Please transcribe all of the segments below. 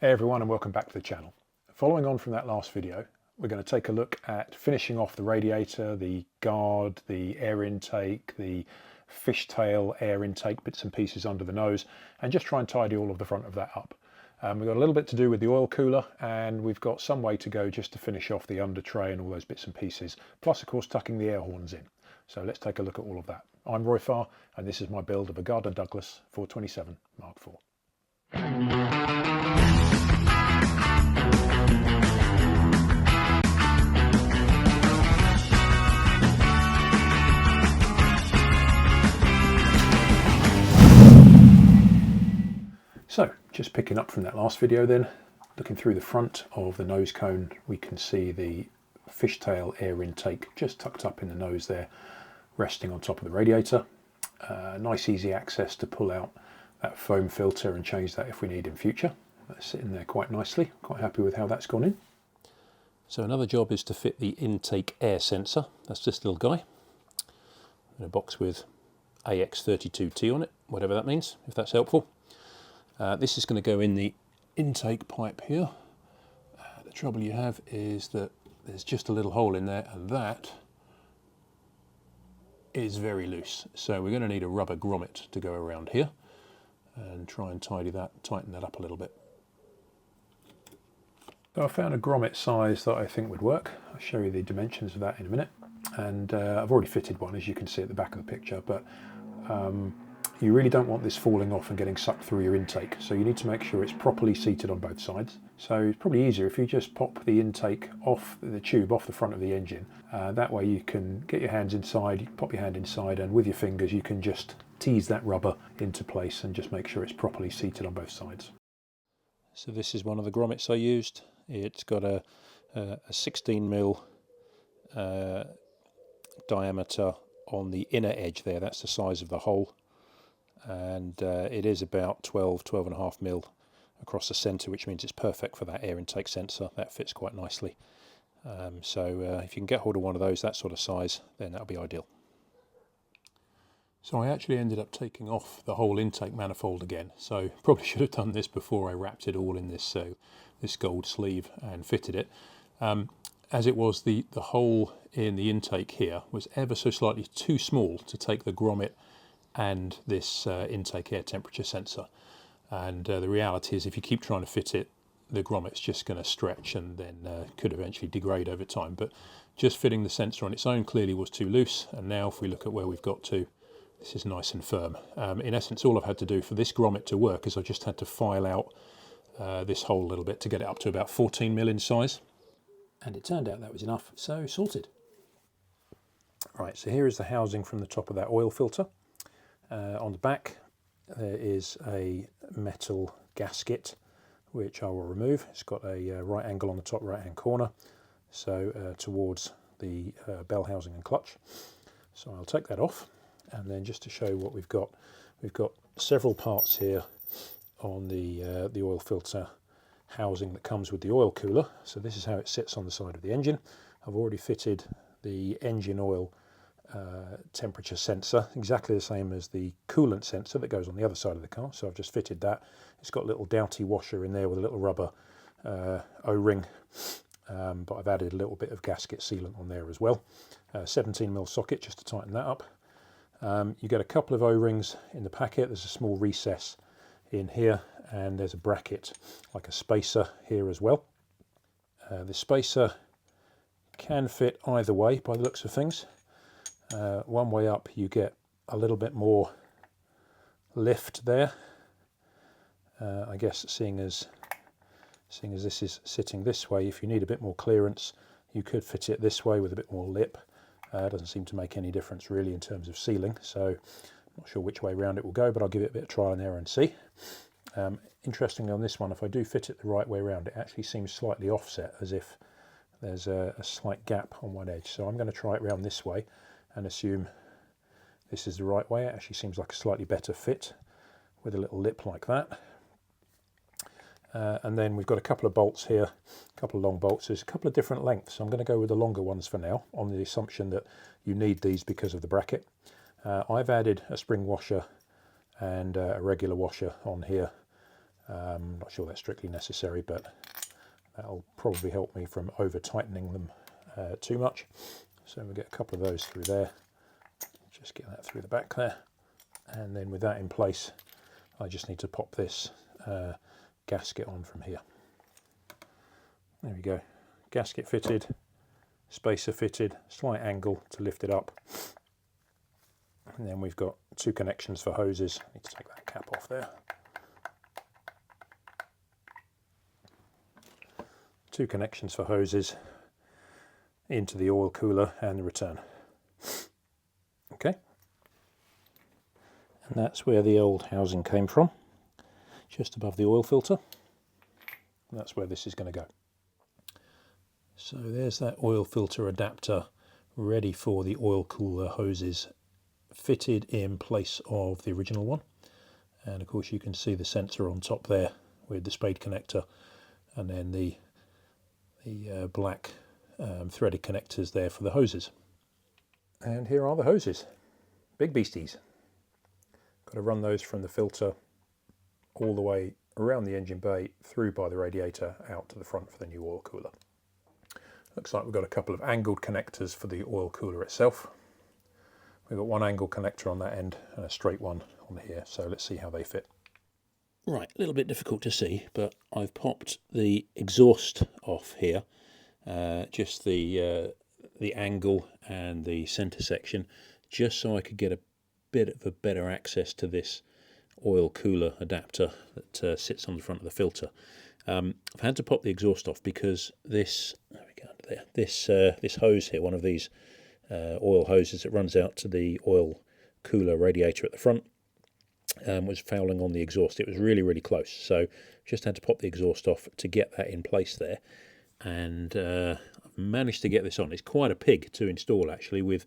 Hey everyone, and welcome back to the channel. Following on from that last video, we're going to take a look at finishing off the radiator, the guard, the air intake, the fishtail air intake bits and pieces under the nose, and just try and tidy all of the front of that up. We've got a little bit to do with the oil cooler, and we've got some way to go just to finish off the under tray and all those bits and pieces, plus of course tucking the air horns in. So let's take a look at all of that. I'm Roy Farr, and this is my build of a Gardner Douglas 427 Mark IV. So, just picking up from that last video then, looking through the front of the nose cone, we can see the fishtail air intake just tucked up in the nose there, resting on top of the radiator. Nice easy access to pull out that foam filter and change that if we need in future. That's sitting there quite nicely, quite happy with how that's gone in. So another job is to fit the intake air sensor. That's this little guy in a box with AX32T on it, whatever that means, if that's helpful. This is going to go in the intake pipe here. The trouble you have is that there's just a little hole in there, and that is very loose. So we're going to need a rubber grommet to go around here and try and tighten that up a little bit. So I found a grommet size that I think would work. I'll show you the dimensions of that in a minute. And I've already fitted one, as you can see at the back of the picture, but you really don't want this falling off and getting sucked through your intake, so you need to make sure it's properly seated on both sides. So it's probably easier if you just pop the intake off the tube, off the front of the engine. That way you can get your hands inside, you can pop your hand inside, and with your fingers you can just tease that rubber into place and just make sure it's properly seated on both sides. So this is one of the grommets I used. It's got a 16mm diameter on the inner edge there. That's the size of the hole. And it is about 12.5mm across the centre, which means it's perfect for that air intake sensor. That fits quite nicely. So if you can get hold of one of those, that sort of size, then that'll be ideal. So I actually ended up taking off the whole intake manifold again. So probably should have done this before I wrapped it all in this this gold sleeve and fitted it. As it was, the hole in the intake here was ever so slightly too small to take the grommet and this intake air temperature sensor, and the reality is if you keep trying to fit it, the grommet's just going to stretch and then could eventually degrade over time. But just fitting the sensor on its own clearly was too loose, and now if we look at where we've got to, this is nice and firm. In essence, all I've had to do for this grommet to work is I just had to file out this hole a little bit to get it up to about 14mm in size, and it turned out that was enough, so sorted. Right, so here is the housing from the top of that oil filter. On the back there is a metal gasket which I will remove. It's got a right angle on the top right hand corner, so towards the bell housing and clutch. So I'll take that off, and then just to show what we've got several parts here on the oil filter housing that comes with the oil cooler. So this is how it sits on the side of the engine. I've already fitted the engine oil temperature sensor, exactly the same as the coolant sensor that goes on the other side of the car. So I've just fitted that. It's got a little Doughty washer in there with a little rubber O-ring, but I've added a little bit of gasket sealant on there as well. 17mm socket just to tighten that up. You get a couple of O-rings in the packet. There's a small recess in here, and there's a bracket like a spacer here as well. The spacer can fit either way by the looks of things. One way up you get a little bit more lift there. I guess seeing as this is sitting this way, if you need a bit more clearance you could fit it this way with a bit more lip. It doesn't seem to make any difference really in terms of sealing, so I'm not sure which way around it will go, but I'll give it a bit of trial and error and see. Interestingly on this one, if I do fit it the right way around, it actually seems slightly offset, as if there's a slight gap on one edge. So I'm going to try it around this way and assume this is the right way. It actually seems like a slightly better fit with a little lip like that. And then we've got a couple of bolts here, a couple of long bolts. There's a couple of different lengths. So I'm going to go with the longer ones for now, on the assumption that you need these because of the bracket. I've added a spring washer and a regular washer on here Not sure that's strictly necessary, but that'll probably help me from over tightening them too much. So we'll get a couple of those through there, just get that through the back there, and then with that in place I just need to pop this gasket on from here. There we go, gasket fitted, spacer fitted, slight angle to lift it up, and then we've got 2 connections for hoses. I need to take that cap off there. 2 connections for hoses into the oil cooler and the return. Okay, and that's where the old housing came from, just above the oil filter. And that's where this is going to go. So there's that oil filter adapter ready for the oil cooler hoses, fitted in place of the original one. And of course you can see the sensor on top there with the spade connector, and then the black threaded connectors there for the hoses. And here are the hoses, big beasties. Got to run those from the filter all the way around the engine bay, through by the radiator, out to the front for the new oil cooler. Looks like we've got a couple of angled connectors for the oil cooler itself. We've got one angled connector on that end and a straight one on here, so let's see how they fit. Right, a little bit difficult to see, but I've popped the exhaust off here, just the angle and the centre section, just so I could get a bit of a better access to this oil cooler adapter that sits on the front of the filter. I've had to pop the exhaust off because this, there we go, there, this hose here, one of these oil hoses that runs out to the oil cooler radiator at the front, was fouling on the exhaust. It was really, really close, so just had to pop the exhaust off to get that in place there, and I've managed to get this on. It's quite a pig to install actually, with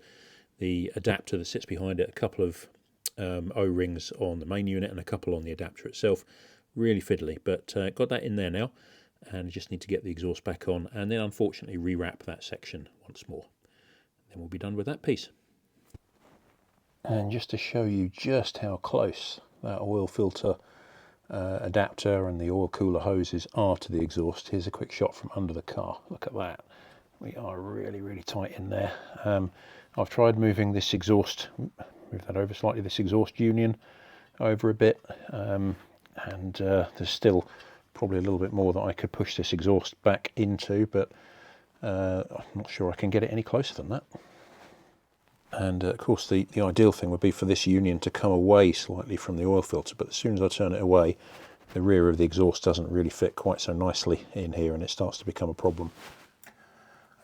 the adapter that sits behind it, a couple of O-rings on the main unit and a couple on the adapter itself. Really fiddly, but got that in there now, and just need to get the exhaust back on, and then unfortunately rewrap that section once more. Then we'll be done with that piece. And just to show you just how close that oil filter adapter and the oil cooler hoses are to the exhaust, here's a quick shot from under the car. Look at that. We are really, really tight in there. I've tried moving this exhaust, move that over slightly, this exhaust union over a bit, and there's still probably a little bit more that I could push this exhaust back into, but I'm not sure I can get it any closer than that. And of course the ideal thing would be for this union to come away slightly from the oil filter, but as soon as I turn it away, the rear of the exhaust doesn't really fit quite so nicely in here, and it starts to become a problem.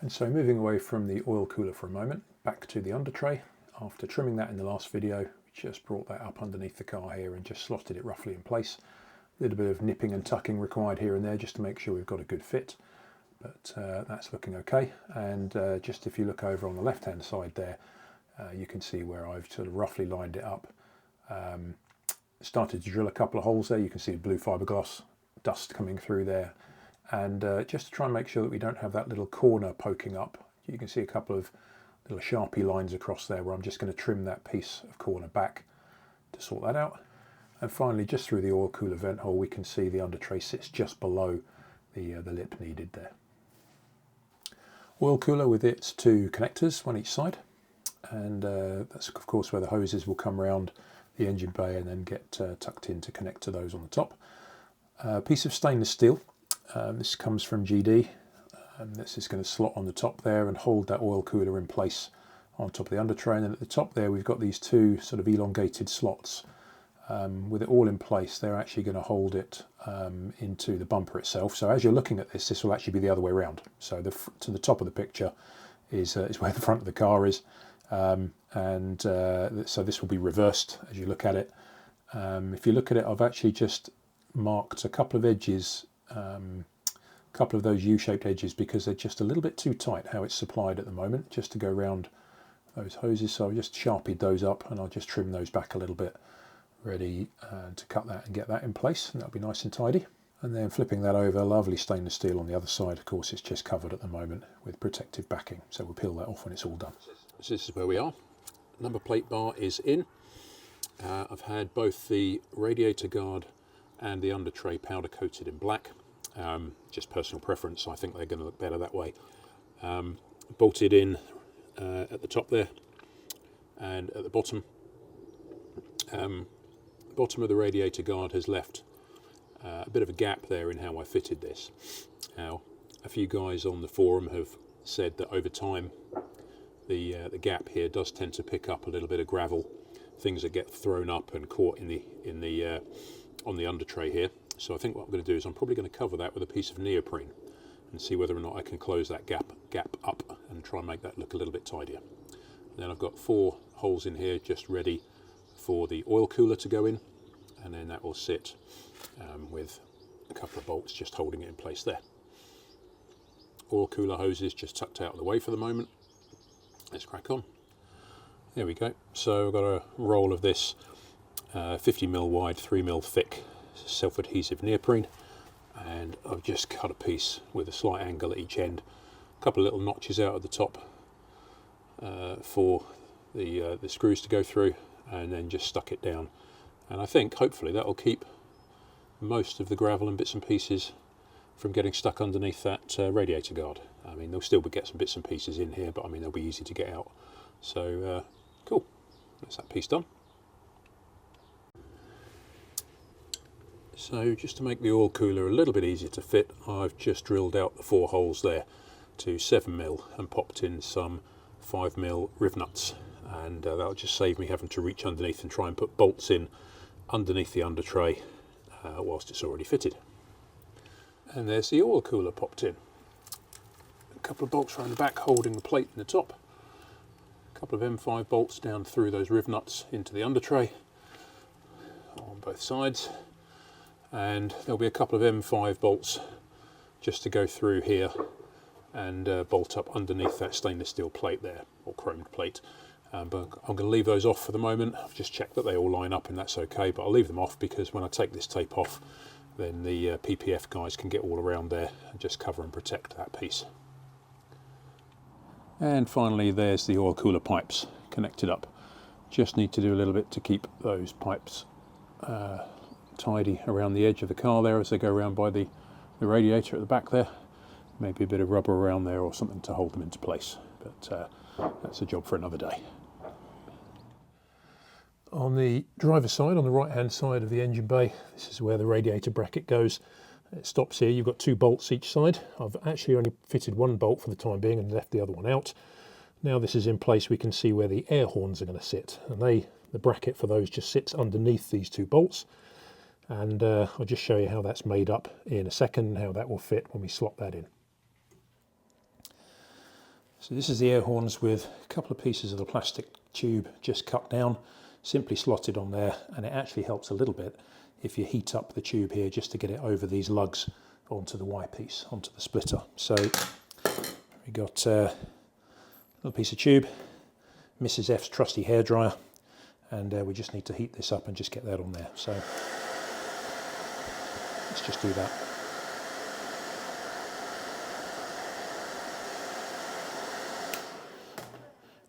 And so moving away from the oil cooler for a moment, back to the under tray. After trimming that in the last video, we just brought that up underneath the car here and just slotted it roughly in place. A little bit of nipping and tucking required here and there just to make sure we've got a good fit, but that's looking okay. And just if you look over on the left hand side there, you can see where I've sort of roughly lined it up. Started to drill a couple of holes there. You can see the blue fiberglass dust coming through there, and just to try and make sure that we don't have that little corner poking up, you can see a couple of little Sharpie lines across there where I'm just going to trim that piece of corner back to sort that out. And finally, just through the oil cooler vent hole, we can see the under tray sits just below the lip needed there. Oil cooler with its 2 connectors, one each side, and that's of course where the hoses will come around the engine bay and then get tucked in to connect to those on the top. Piece of stainless steel, this comes from GD, and this is going to slot on the top there and hold that oil cooler in place on top of the under tray. And then at the top there we've got these 2 sort of elongated slots. With it all in place, they're actually going to hold it into the bumper itself. So as you're looking at this will actually be the other way around. So to the top of the picture is where the front of the car is. So this will be reversed as you look at it. If you look at it, I've actually just marked a couple of edges, a couple of those U-shaped edges, because they're just a little bit too tight how it's supplied at the moment, just to go around those hoses. So I've just sharpied those up, and I'll just trim those back a little bit, ready to cut that and get that in place, and that'll be nice and tidy. And then flipping that over, lovely stainless steel on the other side. Of course, it's just covered at the moment with protective backing, so we'll peel that off when it's all done. So this is where we are. Number plate bar is in. I've had both the radiator guard and the under tray powder coated in black. Just personal preference, I think they're going to look better that way. Bolted in at the top there and at the bottom. Bottom of the radiator guard has left a bit of a gap there in how I fitted this. Now, a few guys on the forum have said that over time the gap here does tend to pick up a little bit of gravel, things that get thrown up and caught in the on the under tray here. So I think what I'm going to do is I'm probably going to cover that with a piece of neoprene and see whether or not I can close that gap up and try and make that look a little bit tidier. And then I've got 4 holes in here just ready for the oil cooler to go in, and then that will sit with a couple of bolts just holding it in place there. Oil cooler hoses just tucked out of the way for the moment. Let's crack on. There we go. So I've got a roll of this 50mm wide, 3mm thick self-adhesive neoprene, and I've just cut a piece with a slight angle at each end, a couple of little notches out at the top for the screws to go through, and then just stuck it down. And I think hopefully that will keep most of the gravel and bits and pieces from getting stuck underneath that radiator guard. I mean, there'll still get some bits and pieces in here, but I mean they'll be easy to get out. So cool, that's that piece done. So just to make the oil cooler a little bit easier to fit, I've just drilled out the 4 holes there to 7mm and popped in some 5mm riv nuts, and that'll just save me having to reach underneath and try and put bolts in underneath the under tray whilst it's already fitted. And there's the oil cooler popped in. A couple of bolts around the back holding the plate in the top. A couple of M5 bolts down through those riv nuts into the under tray on both sides. And there'll be a couple of M5 bolts just to go through here and bolt up underneath that stainless steel plate there, or chromed plate. But I'm going to leave those off for the moment. I've just checked that they all line up and that's okay, but I'll leave them off because when I take this tape off, then the PPF guys can get all around there and just cover and protect that piece. And finally, there's the oil cooler pipes connected up. Just need to do a little bit to keep those pipes tidy around the edge of the car there as they go around by the radiator at the back there. Maybe a bit of rubber around there or something to hold them into place, but that's a job for another day. On the driver's side, on the right hand side of the engine bay, this is where the radiator bracket goes. It stops here. You've got 2 bolts each side. I've actually only fitted 1 bolt for the time being and left the other one out. Now this is in place, we can see where the air horns are going to sit, and the bracket for those just sits underneath these 2 bolts. And I'll just show you how that's made up in a second, how that will fit when we slot that in. So this is the air horns with a couple of pieces of the plastic tube just cut down, simply slotted on there, and it actually helps a little bit if you heat up the tube here just to get it over these lugs onto the Y piece, onto the splitter. So we got a little piece of tube, Mrs. F's trusty hairdryer, and we just need to heat this up and just get that on there. So let's just do that.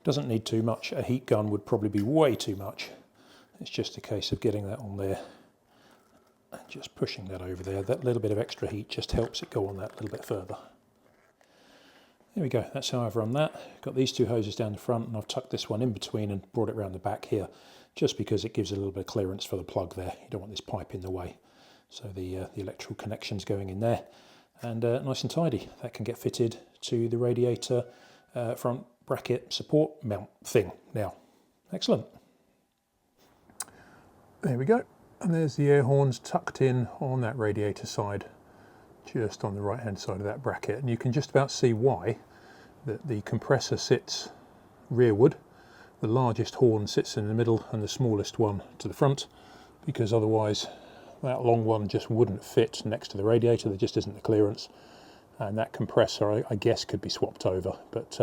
Doesn't need too much. A heat gun would probably be way too much. It's just a case of getting that on there and just pushing that over there. That little bit of extra heat just helps it go on that little bit further. There we go, that's how I've run that. Got these 2 hoses down the front, and I've tucked this one in between and brought it around the back here, just because it gives a little bit of clearance for the plug there. You don't want this pipe in the way. So the electrical connection's going in there, and nice and tidy. That can get fitted to the radiator front bracket support mount thing now. Excellent. There we go. And there's the air horns tucked in on that radiator side, just on the right hand side of that bracket. And you can just about see why that the compressor sits rearward. The largest horn sits in the middle and the smallest one to the front, because otherwise that long one just wouldn't fit next to the radiator. There just isn't the clearance. And that compressor, I guess, could be swapped over, but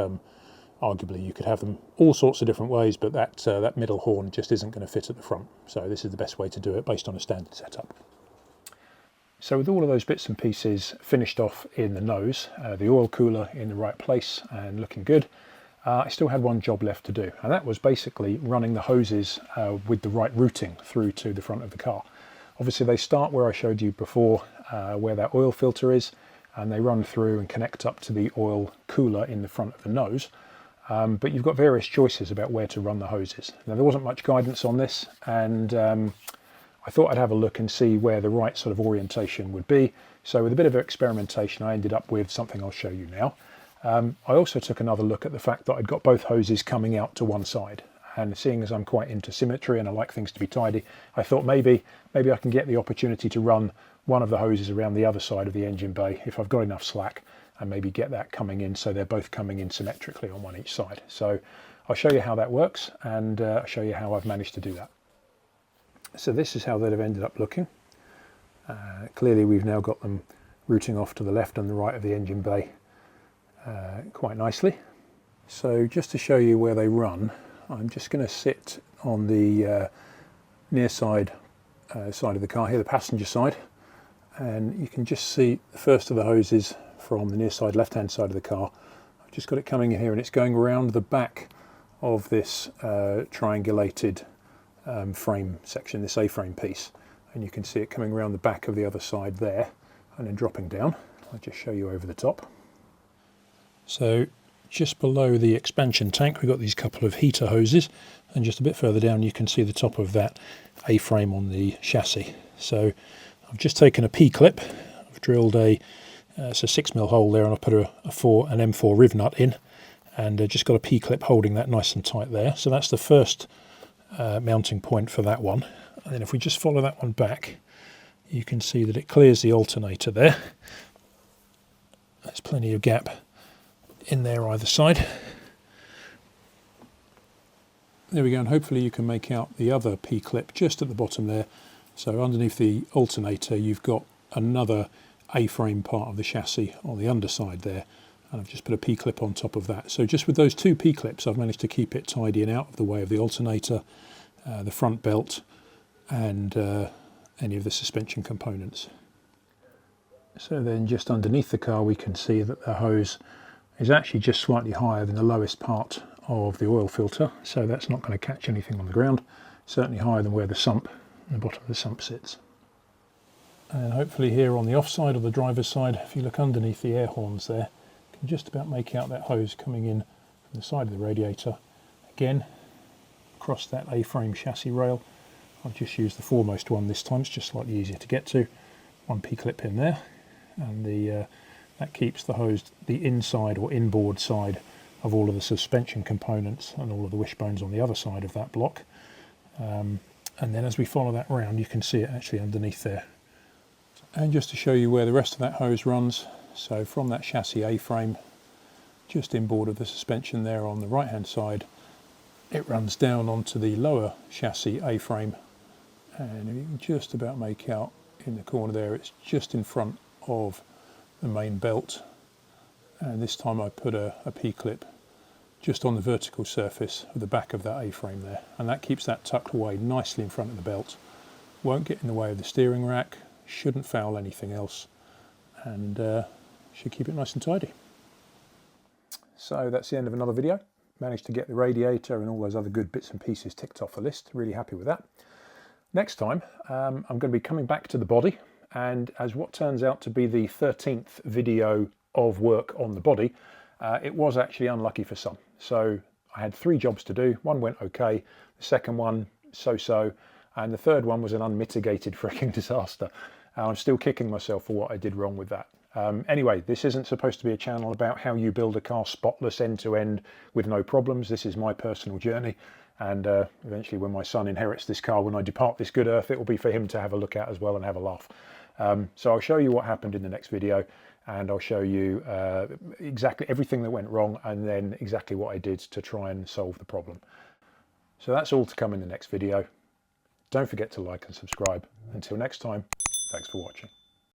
arguably you could have them all sorts of different ways, but that middle horn just isn't going to fit at the front. So this is the best way to do it based on a standard setup. So with all of those bits and pieces finished off in the nose, the oil cooler in the right place and looking good, I still had one job left to do, and that was basically running the hoses with the right routing through to the front of the car. Obviously they start where I showed you before, where that oil filter is, and they run through and connect up to the oil cooler in the front of the nose. But you've got various choices about where to run the hoses. Now there wasn't much guidance on this, and I thought I'd have a look and see where the right sort of orientation would be. So with a bit of experimentation, I ended up with something I'll show you now. I also took another look at the fact that I'd got both hoses coming out to one side. And seeing as I'm quite into symmetry and I like things to be tidy, I thought maybe I can get the opportunity to run one of the hoses around the other side of the engine bay if I've got enough slack, and maybe get that coming in so they're both coming in symmetrically on one each side. So I'll show you how that works, and I'll show you how I've managed to do that. So this is how they'd have ended up looking. Clearly we've now got them routing off to the left and the right of the engine bay quite nicely. So just to show you where they run, I'm just going to sit on the near side of the car here, the passenger side, and you can just see the first of the hoses from the near side left hand side of the car. I've just got it coming in here, and it's going around the back of this triangulated frame section, this A-frame piece, and you can see it coming around the back of the other side there and then dropping down. I'll just show you over the top. So just below the expansion tank we've got these couple of heater hoses, and just a bit further down you can see the top of that A-frame on the chassis. So I've just taken a P-clip, I've drilled it's a 6mm hole there, and I've put an M4 riv nut in, and just got a P-clip holding that nice and tight there. So that's the first mounting point for that one. And then if we just follow that one back, you can see that it clears the alternator there. There's plenty of gap in there either side. There we go, and hopefully you can make out the other P-clip just at the bottom there. So underneath the alternator you've got another A-frame part of the chassis on the underside there, and I've just put a P-clip on top of that. So just with those two P-clips I've managed to keep it tidy and out of the way of the alternator, the front belt, and any of the suspension components. So then just underneath the car we can see that the hose is actually just slightly higher than the lowest part of the oil filter, so that's not going to catch anything on the ground. Certainly higher than where the sump, the bottom of the sump sits. And hopefully here on the off side or the driver's side, if you look underneath the air horns there, you can just about make out that hose coming in from the side of the radiator. Again, across that A-frame chassis rail. I've just used the foremost one this time, it's just slightly easier to get to. One P-clip in there, and that keeps the hose the inside or inboard side of all of the suspension components and all of the wishbones on the other side of that block. And then as we follow that round, you can see it actually underneath there. And just to show you where the rest of that hose runs, so from that chassis A-frame, just inboard of the suspension there on the right hand side, it runs down onto the lower chassis A-frame, and you can just about make out in the corner there, it's just in front of the main belt. And this time I put a P-clip just on the vertical surface of the back of that A-frame there, and that keeps that tucked away nicely in front of the belt. Won't get in the way of the steering rack, shouldn't foul anything else, and should keep it nice and tidy. So that's the end of another video. Managed to get the radiator and all those other good bits and pieces ticked off the list. Really happy with that. Next time I'm going to be coming back to the body, and as what turns out to be the 13th video of work on the body, it was actually unlucky for some. So I had 3 jobs to do. One went okay, the second one so-so, and the third one was an unmitigated freaking disaster. I'm still kicking myself for what I did wrong with that. Anyway, this isn't supposed to be a channel about how you build a car spotless end to end with no problems. This is my personal journey, and eventually when my son inherits this car, when I depart this good earth, it will be for him to have a look at as well and have a laugh. So I'll show you what happened in the next video, and I'll show you exactly everything that went wrong and then exactly what I did to try and solve the problem. So that's all to come in the next video. Don't forget to like and subscribe. Until next time, thanks for watching.